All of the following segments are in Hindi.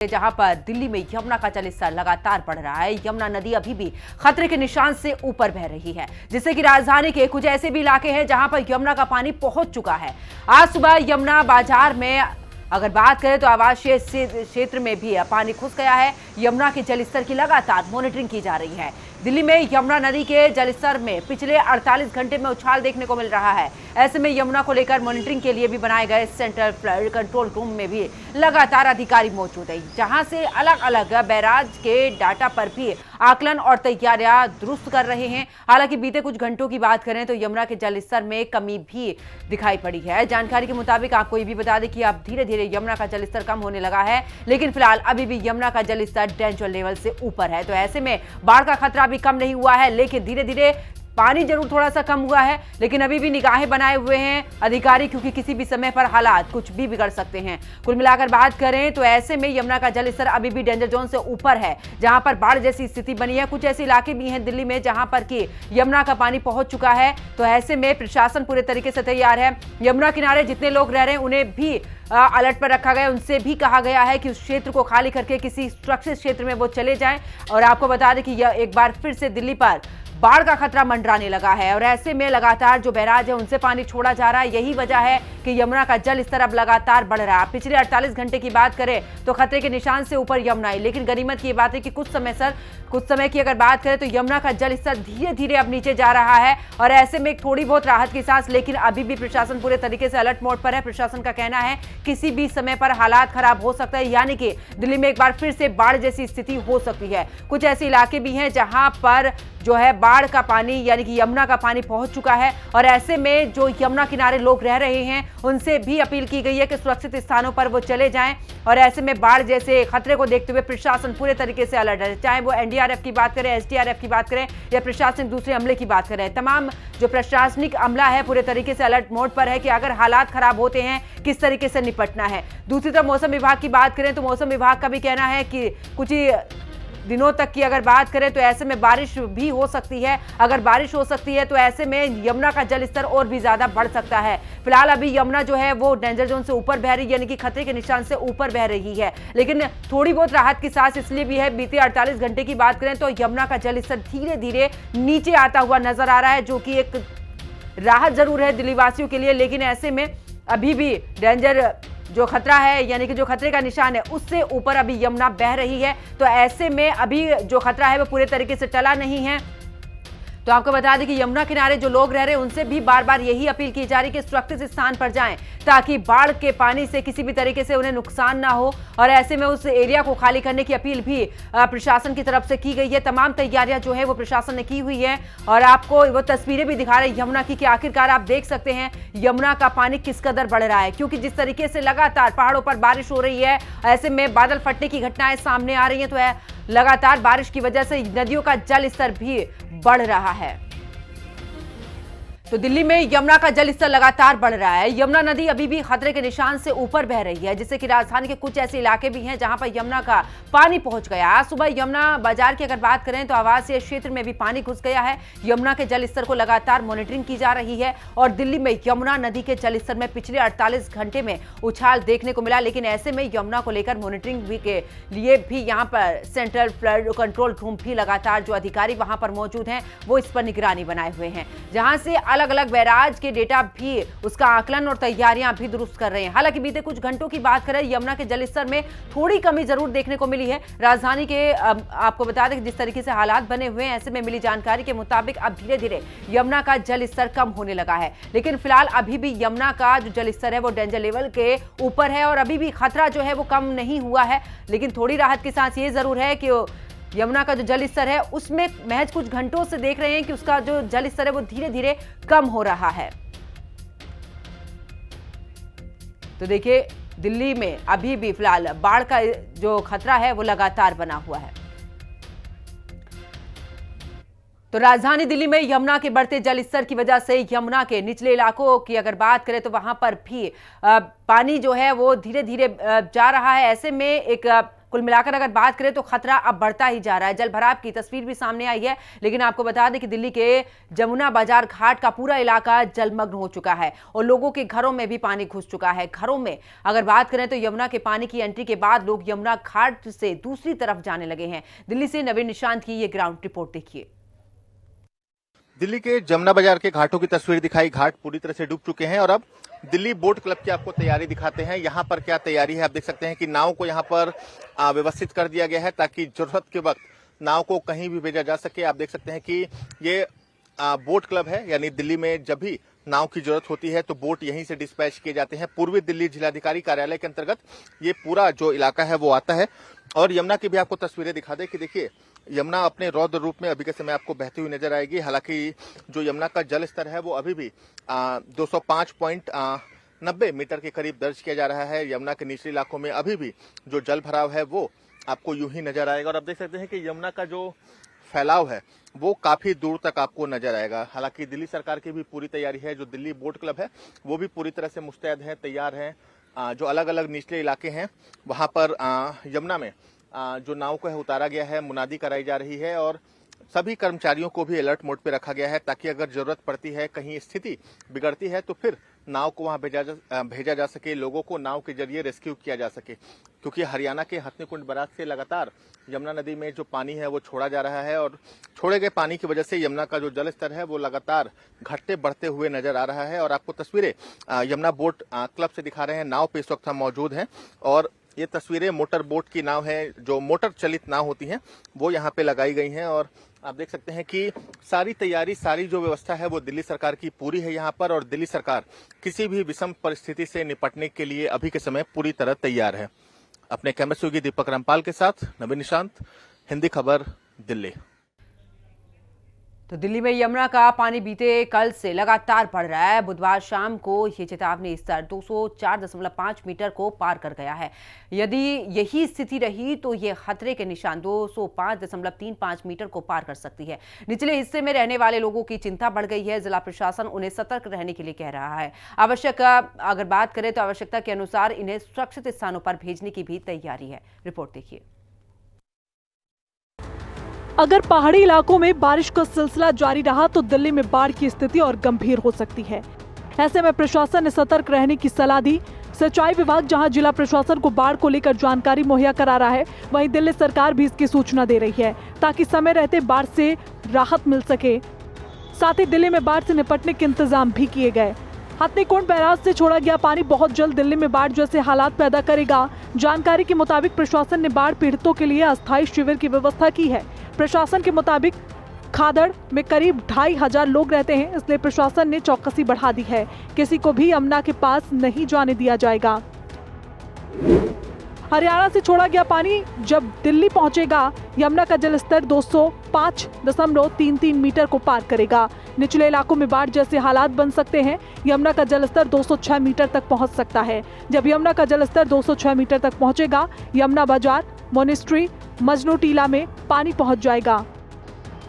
जहां पर दिल्ली में यमुना का जलस्तर लगातार बढ़ रहा है। यमुना नदी अभी भी खतरे के निशान से ऊपर बह रही है, जिससे कि राजधानी के कुछ ऐसे भी इलाके हैं जहां पर यमुना का पानी पहुंच चुका है। आज सुबह यमुना बाजार में अगर बात करें तो आवासीय क्षेत्र में भी पानी घुस गया है। यमुना के जलस्तर की लगातार मॉनिटरिंग की जा रही है। दिल्ली में यमुना नदी के जलस्तर में पिछले 48 घंटे में उछाल देखने को मिल रहा है। ऐसे में यमुना को लेकर मॉनिटरिंग के लिए भी बनाए गए सेंट्रल फ्लड कंट्रोल रूम में भी लगातार अधिकारी मौजूद है, जहां से अलग अलग बैराज के डाटा पर भी आकलन और तैयारियां दुरुस्त कर रहे हैं। हालांकि बीते कुछ घंटों की बात करें तो यमुना के जलस्तर में कमी भी दिखाई पड़ी है। जानकारी के मुताबिक आपको ये भी बता दें कि अब धीरे धीरे यमुना का जलस्तर कम होने लगा है, लेकिन फिलहाल अभी भी यमुना का जलस्तर डेंजर लेवल से ऊपर है। तो ऐसे में बाढ़ का खतरा भी कम नहीं हुआ है, लेकिन धीरे धीरे पानी जरूर थोड़ा सा कम हुआ है, लेकिन अभी भी निगाहें बनाए हुए हैं अधिकारी, क्योंकि किसी भी समय पर हालात कुछ भी बिगड़ सकते हैं। कुल मिलाकर बात करें तो ऐसे में यमुना का जलस्तर अभी भी डेंजर जोन से ऊपर है, जहां पर बाढ़ जैसी स्थिति बनी है। कुछ ऐसे इलाके भी हैं दिल्ली में जहां पर कि यमुना का पानी पहुंच चुका है। तो ऐसे में प्रशासन पूरे तरीके से तैयार है। यमुना किनारे जितने लोग रह रहे हैं उन्हें भी अलर्ट पर रखा गया। उनसे भी कहा गया है कि उस क्षेत्र को खाली करके किसी सुरक्षित क्षेत्र में वो चले जाएं। और आपको बता दें कि यह एक बार फिर से दिल्ली पर बाढ़ का खतरा मंडराने लगा है और ऐसे में लगातार जो बैराज है उनसे पानी छोड़ा जा रहा है। यही वजह है कि यमुना का जल स्तर अब लगातार बढ़ रहा है। पिछले 48 घंटे की बात करें तो खतरे के निशान से ऊपर यमुना है, लेकिन गनीमत की बात है कि कुछ समय की अगर बात करें तो यमुना का जल स्तर धीरे धीरे अब नीचे जा रहा है और ऐसे में थोड़ी बहुत राहत की सांस, लेकिन अभी भी प्रशासन पूरे तरीके से अलर्ट मोड पर है। प्रशासन का कहना है किसी भी समय पर हालात खराब हो सकता है, यानी कि दिल्ली में एक बार फिर से बाढ़ जैसी स्थिति हो सकती है। कुछ ऐसे इलाके भी हैं जहां पर जो है बाढ़ का पानी यानी कि यमुना का पानी पहुंच चुका है और ऐसे में जो यमुना किनारे लोग रह रहे हैं उनसे भी अपील की गई है कि सुरक्षित स्थानों पर वो चले जाएं। और ऐसे में बाढ़ जैसे खतरे को देखते हुए प्रशासन पूरे तरीके से अलर्ट है, चाहे वो एनडीआरएफ की बात करें, एसडीआरएफ की बात करें या प्रशासनिक दूसरे अमले की बात करें। तमाम जो प्रशासनिक अमला है पूरे तरीके से अलर्ट मोड पर है कि अगर हालात खराब होते हैं किस तरीके से निपटना है। दूसरी तरफ मौसम विभाग की बात करें तो मौसम विभाग का भी कहना है कि कुछ ही दिनों तक की अगर बात करें तो ऐसे में बारिश भी हो सकती है। अगर बारिश हो सकती है तो ऐसे में यमुना का जलस्तर और भी ज्यादा बढ़ सकता है। फिलहाल अभी यमुना जो है वो डेंजर जोन से ऊपर बह रही है, यानी कि खतरे के निशान से ऊपर बह रही है, लेकिन थोड़ी बहुत राहत की सांस इसलिए भी है। बीते 48 घंटे की बात करें तो यमुना का जलस्तर धीरे धीरे नीचे आता हुआ नजर आ रहा है, जो कि एक राहत जरूर है दिल्ली वासियों के लिए, लेकिन ऐसे में अभी भी डेंजर जो खतरा है यानी कि जो खतरे का निशान है उससे ऊपर अभी यमुना बह रही है। तो ऐसे में अभी जो खतरा है वो पूरे तरीके से टला नहीं है। तो आपको बता दें कि यमुना किनारे जो लोग रह रहे हैं उनसे भी बार बार यही अपील की जा रही है कि सुरक्षित स्थान पर जाएं, ताकि बाढ़ के पानी से किसी भी तरीके से उन्हें नुकसान ना हो। और ऐसे में उस एरिया को खाली करने की अपील भी प्रशासन की तरफ से की गई है। तमाम तैयारियां जो है वो प्रशासन ने की हुई है और आपको वो तस्वीरें भी दिखा रहे हैं यमुना की कि आखिरकार आप देख सकते हैं यमुना का पानी किस कदर बढ़ रहा है, क्योंकि जिस तरीके से लगातार पहाड़ों पर बारिश हो रही है, ऐसे में बादल फटने की घटनाएं सामने आ रही हैं। तो लगातार बारिश की वजह से नदियों का जल स्तर भी बढ़ रहा है। तो दिल्ली में यमुना का जल स्तर लगातार बढ़ रहा है। यमुना नदी अभी भी खतरे के निशान से ऊपर बह रही है, जिससे कि राजधानी के कुछ ऐसे इलाके भी हैं जहां पर यमुना का पानी पहुंच गया। आज सुबह यमुना बाजार की अगर बात करें तो आवासीय क्षेत्र में भी पानी घुस गया है। यमुना के जल स्तर को लगातार मॉनिटरिंग की जा रही है और दिल्ली में यमुना नदी के जल स्तर में पिछले 48 घंटे में उछाल देखने को मिला, लेकिन ऐसे में यमुना को लेकर मॉनिटरिंग भी के लिए भी यहाँ पर सेंट्रल फ्लड कंट्रोल रूम भी लगातार जो अधिकारी वहां पर मौजूद हैं वो इस पर निगरानी बनाए हुए हैं, जहां से अलग अलग बैराज के डेटा भी उसका आकलन और तैयारियां भी दुरुस्त कर रहे हैं। हालांकि बीते कुछ घंटों की बात करें यमुना के जलस्तर में थोड़ी कमी जरूर देखने को मिली है। राजधानी के आपको बता दें कि जिस तरीके से हालात बने हुए हैं, ऐसे में मिली जानकारी के मुताबिक अब धीरे धीरे यमुना का जलस्तर कम होने लगा है, लेकिन फिलहाल अभी भी यमुना का जो जलस्तर है वो डेंजर लेवल के ऊपर है और अभी भी खतरा जो है वो कम नहीं हुआ है। लेकिन थोड़ी राहत के साथ ये जरूर है कि यमुना का जो जल स्तर है उसमें महज कुछ घंटों से देख रहे हैं कि उसका जो जल स्तर है वो धीरे धीरे कम हो रहा है। तो देखिए दिल्ली में अभी भी फिलहाल बाढ़ का जो खतरा है वो लगातार बना हुआ है। तो राजधानी दिल्ली में यमुना के बढ़ते जल स्तर की वजह से यमुना के निचले इलाकों की अगर बात करें तो वहां पर भी पानी जो है वो धीरे धीरे जा रहा है। ऐसे में एक कुल मिलाकर अगर बात करें तो खतरा अब बढ़ता ही जा रहा है। जलभराव की तस्वीर भी सामने आई है, लेकिन आपको बता दें कि दिल्ली के जमुना बाजार घाट का पूरा इलाका जलमग्न हो चुका है और लोगों के घरों में भी पानी घुस चुका है। घरों में अगर बात करें तो यमुना के पानी की एंट्री के बाद लोग यमुना घाट से दूसरी तरफ जाने लगे हैं। दिल्ली से नवीन निशांत की ये ग्राउंड रिपोर्ट देखिए। दिल्ली के जमुना बाजार के घाटों की तस्वीर दिखाई। घाट पूरी तरह से डूब चुके हैं और अब दिल्ली बोट क्लब की आपको तैयारी दिखाते हैं। यहाँ पर क्या तैयारी है, आप देख सकते हैं कि नाव को यहाँ पर व्यवस्थित कर दिया गया है ताकि जरूरत के वक्त नाव को कहीं भी भेजा जा सके। आप देख सकते हैं कि ये बोट क्लब है, यानी दिल्ली में जब भी नाव की जरूरत होती है तो बोट यहीं से डिस्पैच किए जाते हैं। पूर्वी दिल्ली जिलाधिकारी कार्यालय के अंतर्गत ये पूरा जो इलाका है वो आता है। और यमुना की भी आपको तस्वीरें दिखा दें कि देखिए यमुना अपने रौद्र रूप में अभी के समय आपको बहती हुई नजर आएगी। हालांकि जो यमुना का जल स्तर है वो अभी भी 205.90 मीटर के करीब दर्ज किया जा रहा है। यमुना के निचले इलाकों में अभी भी जो जल भराव है वो आपको यूं ही नजर आएगा। और आप देख सकते हैं कि यमुना का जो फैलाव है वो काफी दूर तक आपको नजर आएगा। हालांकि दिल्ली सरकार की भी पूरी तैयारी है। जो दिल्ली बोट क्लब है वो भी पूरी तरह से मुस्तैद है, तैयार है। जो अलग अलग निचले इलाके हैं वहां पर यमुना में जो नाव को है उतारा गया है, मुनादी कराई जा रही है और सभी कर्मचारियों को भी अलर्ट मोड पे रखा गया है ताकि अगर जरूरत पड़ती है, कहीं स्थिति बिगड़ती है तो फिर नाव को वहां भेजा जा सके, लोगों को नाव के जरिए रेस्क्यू किया जा सके। क्योंकि हरियाणा के हथनीकुंड बैराज से लगातार यमुना नदी में जो पानी है वो छोड़ा जा रहा है और छोड़े गए पानी की वजह से यमुना का जो जल स्तर है वो लगातार घटते बढ़ते हुए नजर आ रहा है। और आपको तस्वीरें यमुना बोट क्लब से दिखा रहे हैं। नाव पे इस वक्त हम मौजूद हैं और ये तस्वीरें मोटर बोट की नाव है, जो मोटर चलित नाव होती हैं वो यहाँ पे लगाई गई हैं। और आप देख सकते हैं कि सारी तैयारी, सारी जो व्यवस्था है वो दिल्ली सरकार की पूरी है यहाँ पर। और दिल्ली सरकार किसी भी विषम परिस्थिति से निपटने के लिए अभी के समय पूरी तरह तैयार है। अपने कैमरा सहयोगी दीपक रामपाल के साथ नवीन निशांत, हिंदी खबर, दिल्ली। तो दिल्ली में यमुना का पानी बीते कल से लगातार बढ़ रहा है। बुधवार शाम को ये चेतावनी स्तर 204.5 मीटर को पार कर गया है। यदि यही स्थिति रही तो ये खतरे के निशान 205.35 मीटर को पार कर सकती है। निचले हिस्से में रहने वाले लोगों की चिंता बढ़ गई है। जिला प्रशासन उन्हें सतर्क रहने के लिए कह रहा है। अगर बात करें तो आवश्यकता के अनुसार इन्हें सुरक्षित स्थानों पर भेजने की भी तैयारी है। रिपोर्ट देखिए। अगर पहाड़ी इलाकों में बारिश का सिलसिला जारी रहा तो दिल्ली में बाढ़ की स्थिति और गंभीर हो सकती है। ऐसे में प्रशासन ने सतर्क रहने की सलाह दी। सिंचाई विभाग जहां जिला प्रशासन को बाढ़ को लेकर जानकारी मुहैया करा रहा है, वहीं दिल्ली सरकार भी इसकी सूचना दे रही है ताकि समय रहते बाढ़ से राहत मिल सके। साथ ही दिल्ली में बाढ़ से निपटने के इंतजाम भी किए गए। हथनीकुंड बैराज से छोड़ा गया पानी बहुत जल्द दिल्ली में बाढ़ जैसे हालात पैदा करेगा। जानकारी के मुताबिक प्रशासन ने बाढ़ पीड़ितों के लिए अस्थायी शिविर की व्यवस्था की है। प्रशासन के मुताबिक खादड़ में करीब 2500 लोग रहते हैं, इसलिए प्रशासन ने चौकसी बढ़ा दी है। किसी को भी यमुना के पास नहीं जाने दिया जाएगा। हरियाणा से छोड़ा गया पानी जब दिल्ली पहुंचेगा, यमुना का जलस्तर 205.33 मीटर को पार करेगा। निचले इलाकों में बाढ़ जैसे हालात बन सकते हैं। यमुना का जलस्तर 206 मीटर तक पहुंच सकता है। जब यमुना का जलस्तर 206 मीटर तक पहुंचेगा, यमुना बाजार, मोनेस्ट्री, मजनू टीला में पानी पहुंच जाएगा।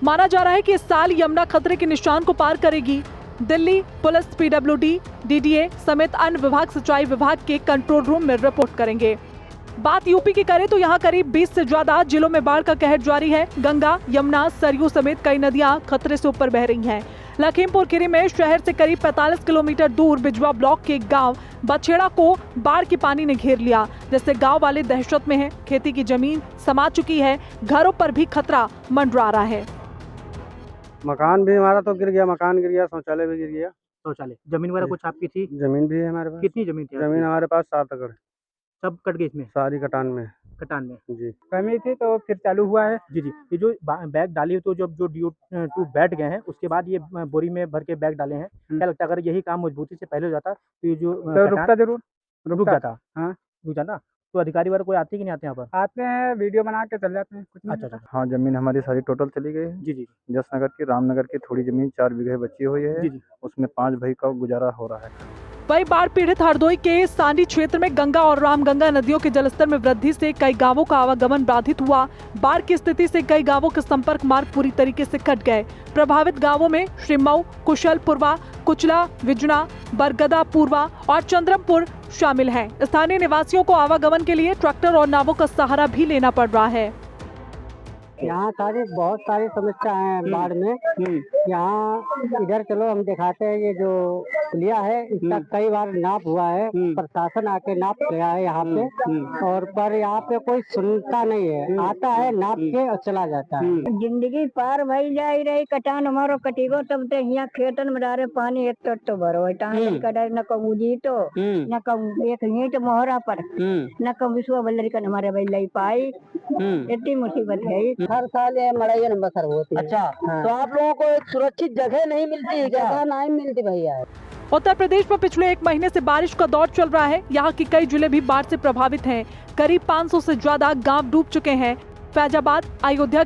माना जा रहा है कि इस साल यमुना खतरे के निशान को पार करेगी। दिल्ली पुलिस, पीडब्ल्यूडी, डीडीए समेत अन्य विभाग सिंचाई विभाग के कंट्रोल रूम में रिपोर्ट करेंगे। बात यूपी की करें तो यहाँ करीब 20 से ज्यादा जिलों में बाढ़ का कहर जारी है। गंगा, यमुना, सरयू समेत कई नदियां खतरे से ऊपर बह रही हैं। लखीमपुर खीरी में शहर से करीब 45 किलोमीटर दूर बिजवा ब्लॉक के गांव बछेड़ा को बाढ़ के पानी ने घेर लिया, जिससे गांव वाले दहशत में हैं। खेती की जमीन समा चुकी है, घरों पर भी खतरा मंडरा रहा है। मकान भी हमारा तो गिर गया, मकान गिर गया, शौचालय भी गिर गया। शौचालय, जमीन वगैरह कुछ आपकी थी? जमीन भी है हमारे पास। कितनी जमीन थी? जमीन हमारे पास 7 एकड़। सब कट गई इसमें? सारी कटान में जी। कमी थी तो फिर चालू हुआ है। जी। ये जो बैग डाली तो जब जो DO2 बैठ गए हैं उसके बाद ये बोरी में भर के बैग डाले हैं। क्या लगता है अगर यही काम मजबूती से पहले हो जाता तो ये जो रुकता जरूर रुक जाता? हाँ, रुक जाता। तो अधिकारी वर्ग कोई आते कि नहीं आते यहाँ पर? आते हैं, वीडियो बना के चल जाते हैं। कुछ नहीं। अच्छा। हाँ, जमीन हमारी सारी टोटल चली गई है। जी। जसनगर की, रामनगर की थोड़ी जमीन 4 बीघे बची हुई है। जी। उसमें 5 भाई का गुजारा हो रहा है। वही बाढ़ पीड़ित हरदोई के सांडी क्षेत्र में गंगा और रामगंगा नदियों के जलस्तर में वृद्धि से कई गांवों का आवागमन बाधित हुआ। बाढ़ की स्थिति से कई गांवों के संपर्क मार्ग पूरी तरीके से कट गए। प्रभावित गांवों में श्रीमऊ, कुशलपुरवा, कुचला, विजना, बरगदा पूर्वा और चंद्रमपुर शामिल हैं। स्थानीय निवासियों को आवागमन के लिए ट्रैक्टर और नावों का सहारा भी लेना पड़ रहा है। यहाँ बहुत सारी समस्या है बाढ़ में। यहाँ इधर चलो हम दिखाते हैं, ये जो पुलिया है इसका कई बार नाप हुआ है, प्रशासन आके नाप गया है यहाँ पे, और पर यहाँ पे कोई सुनता नहीं है, आता है नाप के और चला जाता है। जिंदगी पार भई जा रही, कटान हमारो कटिगो तब तो यहाँ खेतन में डारे पानी एक तो भरो टाइम कटाई न कहूँ जी तो न कहूँ एक ईंट मोहरा पर न कहूँ विश्व बल्लरी का हमारे भाई लाई पाई, इतनी मुसीबत है। हर साल ये मड़ाई बसर होती है। अच्छा, तो आप लोगों को एक सुरक्षित जगह नहीं मिलती है? जगह नहीं मिलती भैया। उत्तर प्रदेश में पिछले 1 महीने से बारिश का दौर चल रहा है। यहाँ के कई जिले भी बाढ़ से प्रभावित हैं। करीब 500 से ज्यादा गांव डूब चुके हैं। फैजाबाद, अयोध्या